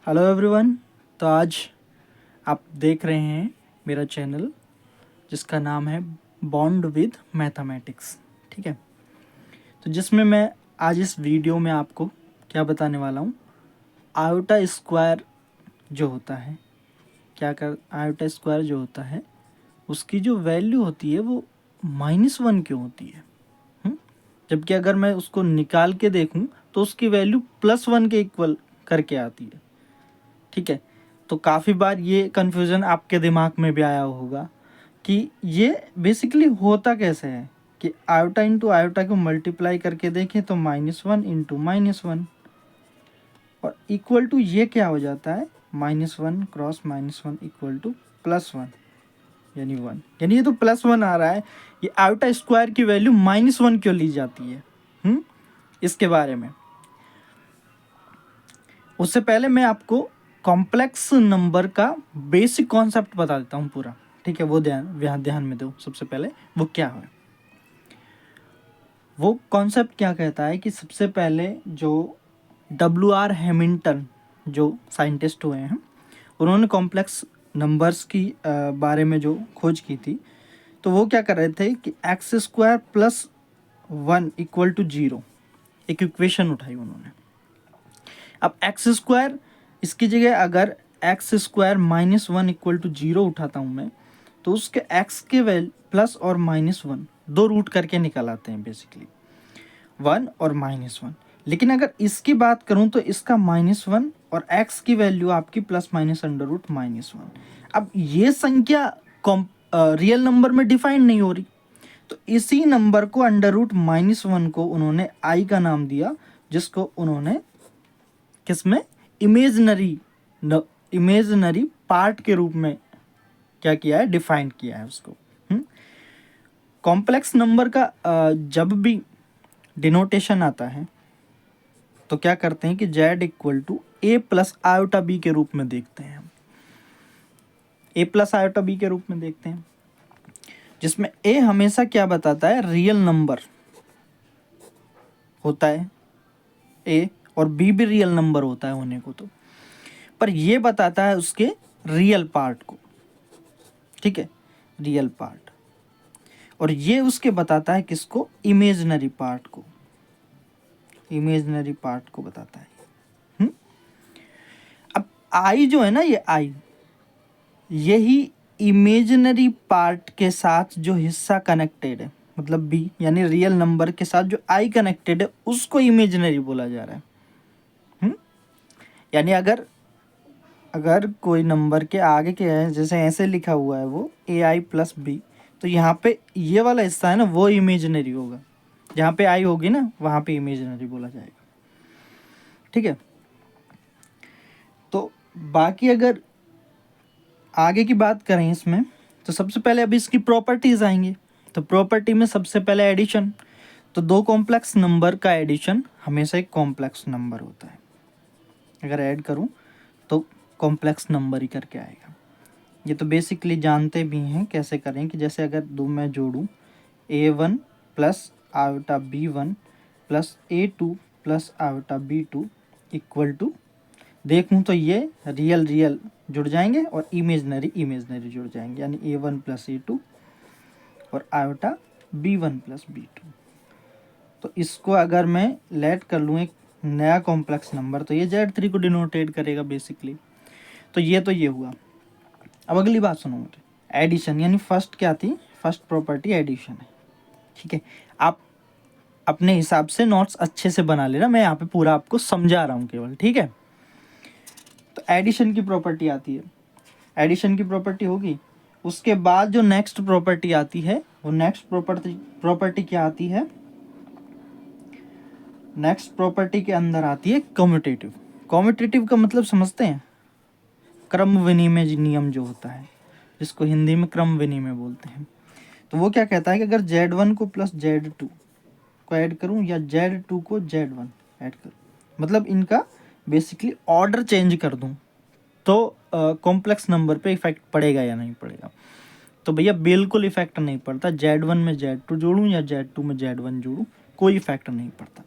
Hello everyone. तो आज आप देख रहे हैं मेरा चैनल जिसका नाम है बॉन्ड विद मैथमेटिक्स। ठीक है, तो जिसमें मैं आज इस वीडियो में आपको क्या बताने वाला हूँ, आयोटा स्क्वायर जो होता है, आयोटा स्क्वायर जो होता है उसकी जो वैल्यू होती है वो -1 क्यों होती है। हुँ? जबकि अगर मैं उसको निकाल के देखूं तो उसकी वैल्यू +1 के इक्वल करके आती है। ठीक है, तो काफ़ी बार ये कन्फ्यूज़न आपके दिमाग में भी आया होगा कि ये बेसिकली होता कैसे है कि आयोटा इंटू आयोटा को मल्टीप्लाई करके देखें तो -1 इंटू -1 और इक्वल टू ये क्या हो जाता है, -1 क्रॉस -1 इक्वल टू +1 यानी 1, यानी ये तो +1 आ रहा है। ये आयोटा स्क्वायर की वैल्यू -1 क्यों ली जाती है, इसके बारे में उससे पहले मैं आपको कॉम्प्लेक्स नंबर का बेसिक कॉन्सेप्ट बता देता हूँ पूरा। ठीक है, वो ध्यान में दो। सबसे पहले वो क्या है, वो कॉन्सेप्ट क्या कहता है कि सबसे पहले जो WR हैमिल्टन जो साइंटिस्ट हुए हैं उन्होंने कॉम्प्लेक्स नंबर्स की बारे में जो खोज की थी, तो वो क्या कर रहे थे कि x² + 1 इक्वल टू 0 एक इक्वेशन उठाई उन्होंने। अब x², इसकी जगह अगर x² - 1 इक्वल टू 0 उठाता हूँ मैं, तो उसके x के प्लस और -1 दो रूट करके निकल आते हैं, बेसिकली 1 और -1। लेकिन अगर इसकी बात करूं तो इसका -1 और x की वैल्यू आपकी ±√-1। अब ये संख्या रियल नंबर में डिफाइन नहीं हो रही, तो इसी नंबर को √-1 को उन्होंने i का नाम दिया, जिसको उन्होंने किसमें इमेजनरी पार्ट के रूप में क्या किया है, डिफाइन किया है उसको। कॉम्प्लेक्स नंबर का जब भी डिनोटेशन आता है तो क्या करते हैं कि z equal to a plus iota B के रूप में देखते हैं। a प्लस आयोटा बी के रूप में देखते हैं, जिसमें a हमेशा क्या बताता है, रियल नंबर होता है a, और b भी रियल नंबर होता है होने को, तो पर ये बताता है उसके रियल पार्ट को। ठीक है, रियल पार्ट, और ये उसके बताता है किसको, इमेजिनरी पार्ट को, इमेजिनरी पार्ट को बताता है। अब आई जो है ना, ये आई, यही इमेजिनरी पार्ट के साथ जो हिस्सा कनेक्टेड है, मतलब बी यानी रियल नंबर के साथ जो आई कनेक्टेड है, उसको इमेजिनरी बोला जा रहा है। यानी अगर कोई नंबर के आगे के है, जैसे ऐसे लिखा हुआ है वो AI + B, तो यहाँ पे ये वाला हिस्सा है ना, वो इमेजिनरी होगा। जहाँ पे आई होगी ना, वहाँ पे इमेजिनरी बोला जाएगा। ठीक है, तो बाकी अगर आगे की बात करें इसमें, तो सबसे पहले अभी इसकी प्रॉपर्टीज आएंगे। तो प्रॉपर्टी में सबसे पहले एडिशन, तो दो कॉम्प्लेक्स नंबर का एडिशन हमेशा एक कॉम्प्लेक्स नंबर होता है। अगर ऐड करूं तो कॉम्प्लेक्स नंबर ही करके आएगा। ये तो बेसिकली जानते भी हैं कैसे करें, कि जैसे अगर दो मैं जोड़ूं A1 plus iota B1 plus A2 plus iota B2 equal to, देखूं तो ये रियल जुड़ जाएंगे और इमेजनरी जुड़ जाएंगे, यानी A1 + A2 और आयोटा B1 + B2। तो इसको अगर मैं लेट कर लूँ एक नया कॉम्प्लेक्स नंबर, तो ये Z3 को डिनोटेट करेगा बेसिकली। तो ये हुआ। अब अगली बात सुनो मुझे, एडिशन, यानी फर्स्ट क्या थी, फर्स्ट प्रॉपर्टी एडिशन है। ठीक है, आप अपने हिसाब से नोट्स अच्छे से बना लेना, मैं यहाँ पे पूरा आपको समझा रहा हूँ केवल। ठीक है, तो एडिशन की प्रॉपर्टी आती है, एडिशन की प्रॉपर्टी होगी, उसके बाद जो नेक्स्ट प्रॉपर्टी आती है, वो नेक्स्ट प्रॉपर्टी क्या आती है, नेक्स्ट प्रॉपर्टी के अंदर आती है कम्यूटेटिव। कम्यूटेटिव का मतलब समझते हैं, क्रम विनिमय नियम जो होता है, जिसको हिंदी में क्रम विनिमय बोलते हैं। तो वो क्या कहता है कि अगर Z1 को प्लस Z2 को ऐड करूं, या Z2 को Z1 ऐड करूं, मतलब इनका बेसिकली ऑर्डर चेंज कर दूं, तो कॉम्प्लेक्स नंबर पे इफेक्ट पड़ेगा या नहीं पड़ेगा। तो भैया बिल्कुल इफेक्ट नहीं पड़ता, Z1 में Z2 जोड़ूं या Z2 में Z1 जोड़ूं, कोई इफेक्ट नहीं पड़ता।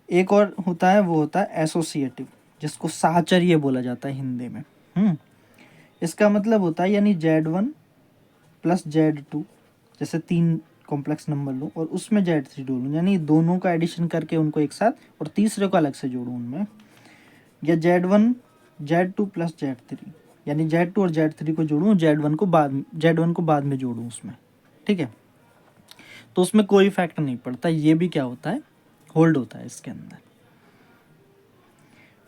एक और होता है, वो होता है एसोसिएटिव। जिसको साहचर्य बोला जाता है हिंदी में। इसका मतलब होता है यानी Z1 प्लस Z2, जैसे 3 कॉम्प्लेक्स नंबर लूँ और उसमें Z3 जोड़ूँ, यानी दोनों का एडिशन करके उनको एक साथ और तीसरे को अलग से जोड़ूँ उनमें, या Z1 Z2 प्लस Z3, यानी Z2 और Z3 को जोड़ूँ, Z1 को बाद में जोड़ूँ उसमें, ठीक है। तो उसमें कोई इफेक्ट नहीं पड़ता, ये भी क्या होता है, होल्ड होता है इसके अंदर।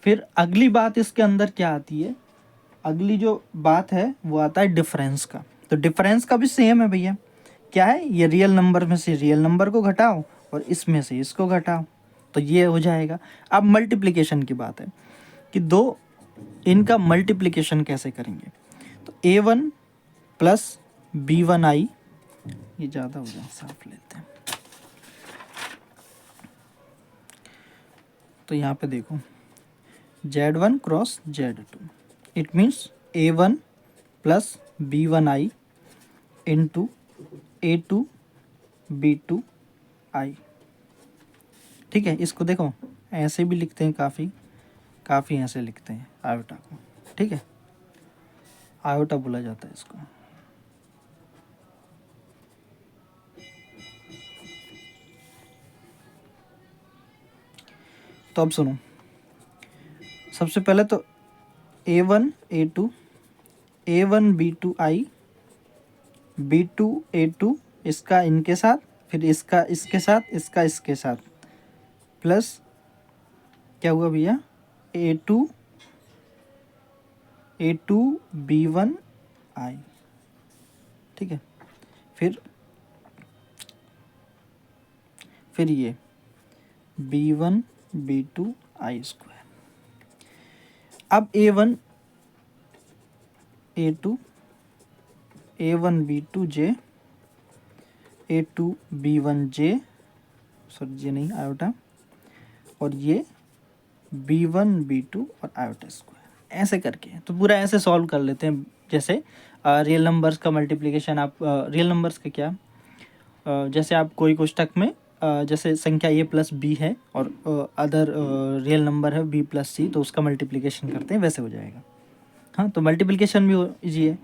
फिर अगली बात इसके अंदर क्या आती है, अगली जो बात है वो आता है डिफरेंस का। तो डिफरेंस का भी सेम है भैया, क्या है, ये रियल नंबर में से रियल नंबर को घटाओ और इसमें से इसको घटाओ, तो ये हो जाएगा। अब मल्टीप्लिकेशन की बात है कि दो इनका मल्टीप्लिकेशन कैसे करेंगे। तो A1 प्लस B1i, ये ज़्यादा हो जाए, साफ लेते हैं। तो यहाँ पे देखो Z1 cross Z2, it means A1 plus B1i into A2 B2i, ठीक है। इसको देखो ऐसे भी लिखते हैं, काफ़ी ऐसे लिखते हैं आयोटा को, ठीक है, आयोटा बोला जाता है इसको। तो अब सुनो, सबसे पहले तो A1 A2 A1 B2i B2 A2, इसका इनके साथ, फिर इसका इसके साथ, इसका इसके साथ, प्लस क्या हुआ भैया A2 B1i, ठीक है। फिर ये B1 B2i स्क्वायर। अब A1 A2 A1 B2j A2 B1j, sorry जे नहीं आयोटा, और ये B1 B2 और आयोटा स्क्वायर, ऐसे करके। तो पूरा ऐसे सॉल्व कर लेते हैं, जैसे रियल नंबर्स का मल्टीप्लिकेशन, आप रियल नंबर्स का क्या, जैसे आप कोई कोष्टक में जैसे संख्या A प्लस बी है और अदर रियल नंबर है B प्लस सी, तो उसका मल्टीप्लिकेशन करते हैं, वैसे हो जाएगा। हाँ, तो मल्टीप्लिकेशन भी ईजी है।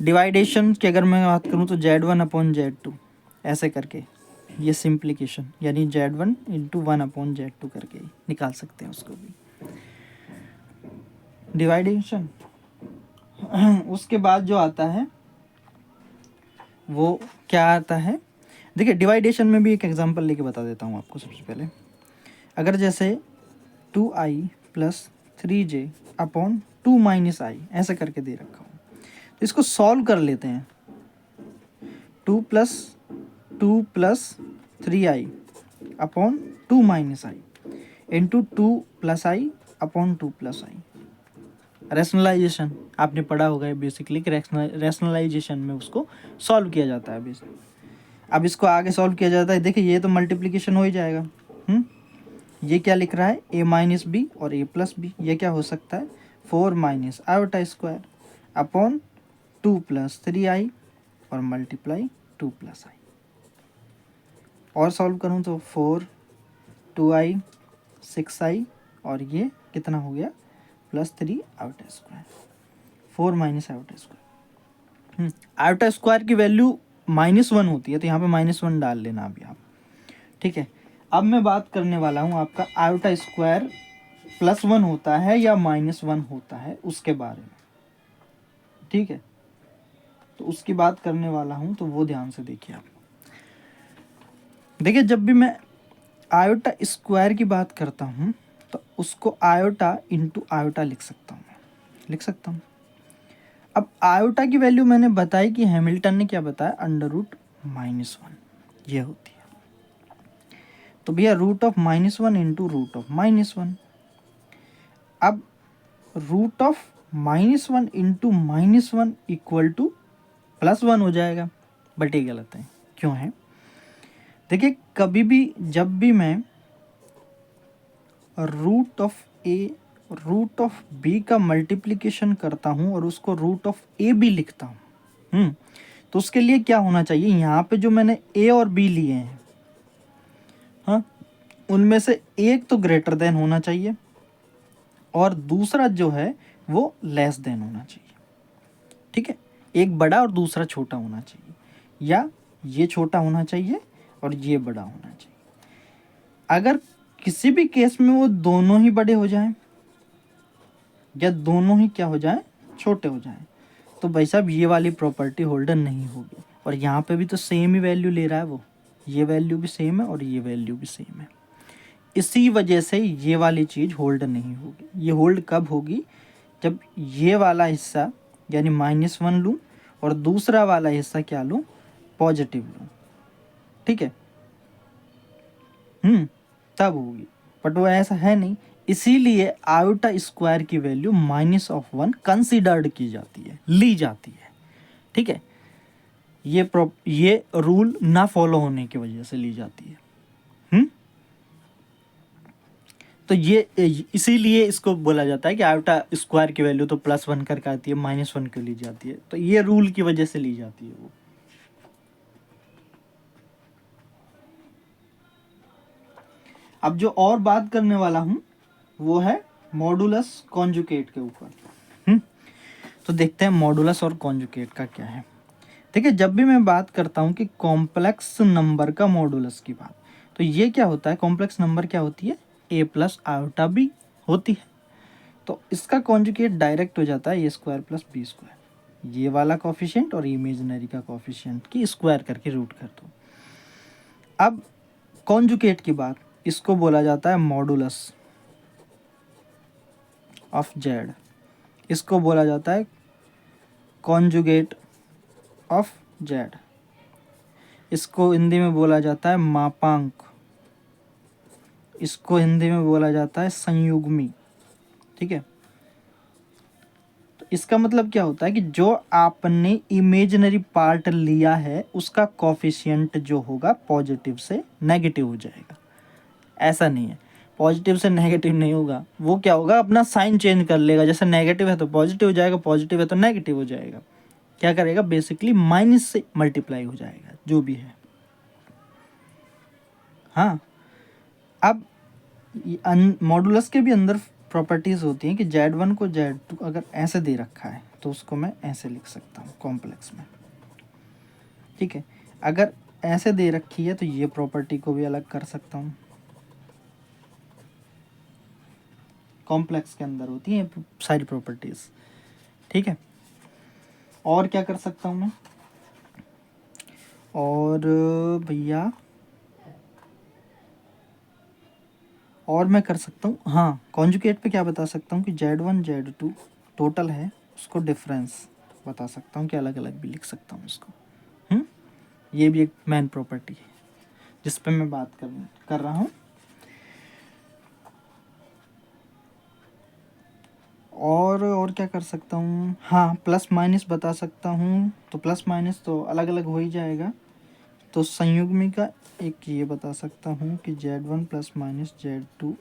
डिवाइडेशन की अगर मैं बात करूँ तो Z1 अपॉन Z2 ऐसे करके, ये सिंप्लीकेशन यानी Z1 इंटू 1 अपॉन Z2 करके निकाल सकते हैं उसको भी, डिवाइडेशन। उसके बाद जो आता है वो क्या आता है, देखिए डिवाइडेशन में भी एक एग्जांपल लेके बता देता हूँ आपको। सबसे पहले अगर जैसे 2i plus 3j upon 2 minus आई ऐसे करके दे रखा हूँ, तो इसको सॉल्व कर लेते हैं। 2 प्लस 3i अपॉन 2 माइनस आई इंटू 2 प्लस आई अपॉन 2 प्लस आई। रैशनलाइजेशन आपने पढ़ा होगा बेसिकली कि रैशनलाइजेशन में उसको सॉल्व किया जाता है बेसिकली। अब इसको आगे सॉल्व किया जाता है, देखिए ये तो मल्टीप्लिकेशन हो ही जाएगा। ये क्या लिख रहा है, a माइनस बी और a प्लस बी, ये क्या हो सकता है 4 minus iota square upon 2 plus 3i और मल्टीप्लाई 2 प्लस आई। और सॉल्व करूँ तो 4 2i 6i और ये कितना हो गया plus 3 iota square, 4 minus iota square. Iota square की वैल्यू -1 होती है, तो यहाँ पे -1 डाल लेना अभी आप, ठीक है। अब मैं बात करने वाला हूँ आपका आयोटा स्क्वायर +1 होता है या -1 होता है उसके बारे में, ठीक है। तो उसकी बात करने वाला हूँ, तो वो ध्यान से देखिए आप। देखिए जब भी मैं आयोटा स्क्वायर की बात करता हूँ तो उसको आयोटा इंटू आयोटा लिख सकता हूँ। अब आयोटा की वैल्यू मैंने बताई कि हैमिल्टन ने क्या बताया, √-1 ये होती है। तो भैया √-1 इंटू √-1, अब √-1 इंटू -1 इक्वल टू +1 हो जाएगा, बट ये गलत है। क्यों है, देखिए कभी भी जब भी मैं √(a)√(b) का मल्टीप्लिकेशन करता हूँ और उसको √(a)b लिखता हूँ, तो उसके लिए क्या होना चाहिए, यहाँ पे जो मैंने a और b लिए हैं, हाँ, उनमें से एक तो ग्रेटर देन होना चाहिए और दूसरा जो है वो लेस देन होना चाहिए। ठीक है, एक बड़ा और दूसरा छोटा होना चाहिए, या ये छोटा होना चाहिए और ये बड़ा होना चाहिए। अगर किसी भी केस में वो दोनों ही बड़े हो जाएं या दोनों ही क्या हो जाएं, छोटे हो जाएं, तो भाई साहब ये वाली प्रॉपर्टी होल्डर नहीं होगी। और यहाँ पे भी तो सेम ही वैल्यू ले रहा है वो, ये वैल्यू भी सेम है और ये वैल्यू भी सेम है। इसी वजह से ये वाली चीज़ होल्ड नहीं होगी। ये होल्ड कब होगी, जब ये वाला हिस्सा यानी -1 लूँ और दूसरा वाला हिस्सा क्या लूँ, पॉजिटिव लूँ। ठीक है, तब होगी, बट वो ऐसा है नहीं। इसीलिए आयोटा स्क्वायर की वैल्यू -1 कंसीडर्ड की जाती है, ली जाती है। ठीक है, ये रूल ना फॉलो होने की वजह से ली जाती है। तो ये इसीलिए इसको बोला जाता है कि आयोटा स्क्वायर की वैल्यू तो +1 करके आती है, -1 क्यों ली जाती है, तो ये रूल की वजह से ली जाती है वो। अब जो और बात करने वाला हूं वो है मॉडुलस कॉन्जुगेट के ऊपर। तो देखते हैं मॉडुलस और कॉन्जुगेट का क्या है। ठीक है, जब भी मैं बात करता हूं कि कॉम्प्लेक्स नंबर का मॉडुलस की बात, तो ये क्या होता है, कॉम्प्लेक्स नंबर क्या होती है, a+ आयोटा b होती है। तो इसका कॉन्जुगेट डायरेक्ट हो जाता है a² + b², ये वाला कॉफिशिएंट और इमेजिनरी का कॉफिशिएंट की स्क्वायर करके रूट कर दो। अब कॉन्जुगेट की बात, इसको बोला जाता है मॉडुलस ऑफ z, इसको बोला जाता है कॉन्जुगेट ऑफ z, इसको हिंदी में बोला जाता है मापांक, इसको हिंदी में बोला जाता है संयुग्मी। ठीक है, तो इसका मतलब क्या होता है कि जो आपने इमेजिनरी पार्ट लिया है उसका कॉफिशिएंट जो होगा पॉजिटिव से नेगेटिव हो जाएगा। ऐसा नहीं है, पॉजिटिव से नेगेटिव नहीं होगा, वो क्या होगा, अपना साइन चेंज कर लेगा। जैसे नेगेटिव है तो पॉजिटिव हो जाएगा, पॉजिटिव है तो नेगेटिव हो जाएगा। क्या करेगा, बेसिकली माइनस से मल्टीप्लाई हो जाएगा जो भी है। हाँ, अब मॉडुलस के भी अंदर प्रॉपर्टीज़ होती हैं कि Z1 को Z2 अगर ऐसे दे रखा है तो उसको मैं ऐसे लिख सकता हूँ कॉम्प्लेक्स में। ठीक है, अगर ऐसे दे रखी है तो ये प्रॉपर्टी को भी अलग कर सकता हूँ। कॉम्प्लेक्स के अंदर होती हैं सारी प्रॉपर्टीज़। ठीक है, और क्या कर सकता हूँ मैं, और भैया और मैं कर सकता हूँ, हाँ, कॉन्जुगेट पे क्या बता सकता हूँ कि Z1 Z2 टोटल है, उसको डिफरेंस बता सकता हूँ कि अलग अलग भी लिख सकता हूँ इसको। ये भी एक मेन प्रॉपर्टी है जिस पे मैं बात कर रहा हूँ। और क्या कर सकता हूँ, हाँ, प्लस माइनस बता सकता हूँ। तो प्लस माइनस तो अलग अलग हो ही जाएगा, तो संयुग्मी का एक ये बता सकता हूँ कि Z1 + Z2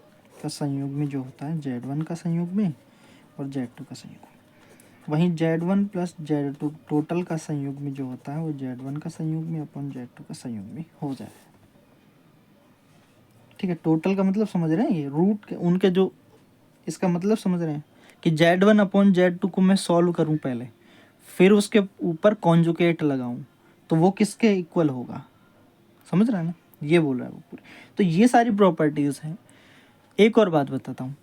का संयुग्मी जो होता है Z1 का संयुग्मी और Z2 का संयुग्मी। वहीं Z1 + Z2 टोटल का संयुग्मी जो होता है वो Z1 का संयुग्मी अपन Z2 का संयुग्मी हो जाए। ठीक है, टोटल का मतलब समझ रहे हैं, ये रूट के उनके जो, इसका मतलब समझ रहे हैं कि Z1/Z2 को मैं सॉल्व करूं पहले, फिर उसके ऊपर कॉन्जुगेट लगाऊं, तो वो किसके इक्वल होगा, समझ रहे हैं ना, ये बोल रहा है वो पूरी। तो ये सारी प्रॉपर्टीज़ हैं। एक और बात बताता हूँ,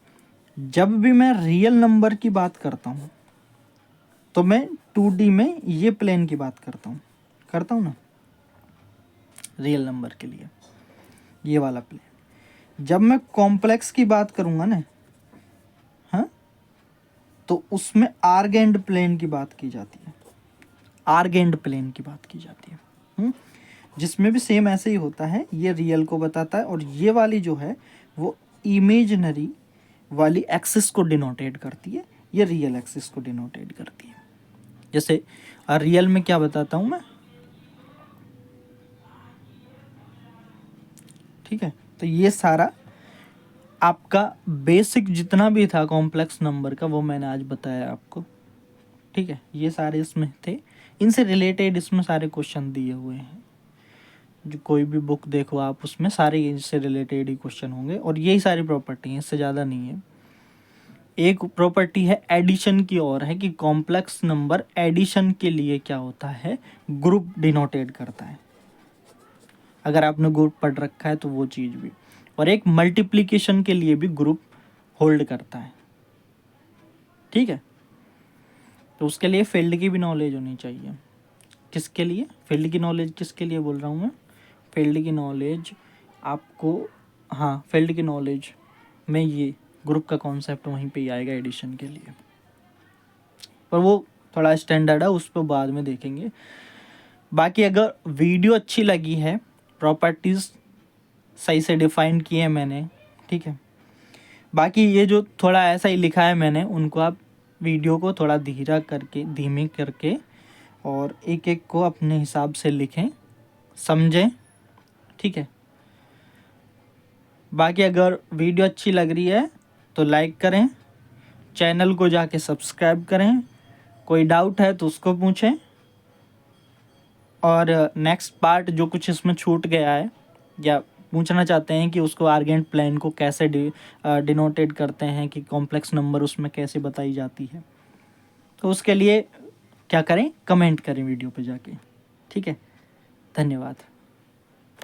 जब भी मैं रियल नंबर की बात करता हूँ तो मैं 2D में ये प्लेन की बात करता हूँ ना, रियल नंबर के लिए ये वाला प्लेन। जब मैं कॉम्प्लेक्स की बात करूँगा ना, हाँ, तो उसमें आर्गेंड प्लेन की बात की जाती है, आर्गेंड प्लेन की बात की जाती है, जिसमें भी सेम ऐसे ही होता है, ये रियल को बताता है और ये वाली जो है वो इमेजिनरी वाली एक्सिस को डिनोटेट करती है, ये रियल एक्सिस को डिनोटेट करती है। जैसे रियल में क्या बताता हूँ मैं, ठीक है, तो ये सारा आपका बेसिक जितना भी था कॉम्प्लेक्स नंबर का वो मैंने आज बताया आपको। ठीक है, ये सारे इसमें थे, इनसे रिलेटेड इसमें सारे क्वेश्चन दिए हुए हैं। जो कोई भी बुक देखो आप, उसमें सारे इससे रिलेटेड ही क्वेश्चन होंगे और यही सारी प्रॉपर्टी हैं, इससे ज़्यादा नहीं है। एक प्रॉपर्टी है एडिशन की और है कि कॉम्प्लेक्स नंबर एडिशन के लिए क्या होता है, ग्रुप डिनोटेट करता है। अगर आपने ग्रुप पढ़ रखा है तो वो चीज़ भी, और एक मल्टीप्लिकेशन के लिए भी ग्रुप होल्ड करता है। ठीक है, तो उसके लिए फील्ड की भी नॉलेज होनी चाहिए। किसके लिए फील्ड की नॉलेज, किसके लिए बोल रहा हूँ मैं, फील्ड की नॉलेज आपको, हाँ फील्ड की नॉलेज में ये ग्रुप का कॉन्सेप्ट वहीं पे ही आएगा एडिशन के लिए, पर वो थोड़ा स्टैंडर्ड है, उस पर बाद में देखेंगे। बाकी अगर वीडियो अच्छी लगी है, प्रॉपर्टीज़ सही से डिफाइन किए हैं मैंने, ठीक है। बाकी ये जो थोड़ा ऐसा ही लिखा है मैंने, उनको आप वीडियो को थोड़ा धीमी करके और एक एक को अपने हिसाब से लिखें, समझें, ठीक है। बाकी अगर वीडियो अच्छी लग रही है तो लाइक करें, चैनल को जाके सब्सक्राइब करें, कोई डाउट है तो उसको पूछें, और नेक्स्ट पार्ट जो कुछ इसमें छूट गया है या पूछना चाहते हैं कि उसको आर्गेंट प्लान को कैसे डिनोटेट करते हैं, कि कॉम्प्लेक्स नंबर उसमें कैसे बताई जाती है, तो उसके लिए क्या करें, कमेंट करें वीडियो पे जाके। ठीक है, धन्यवाद।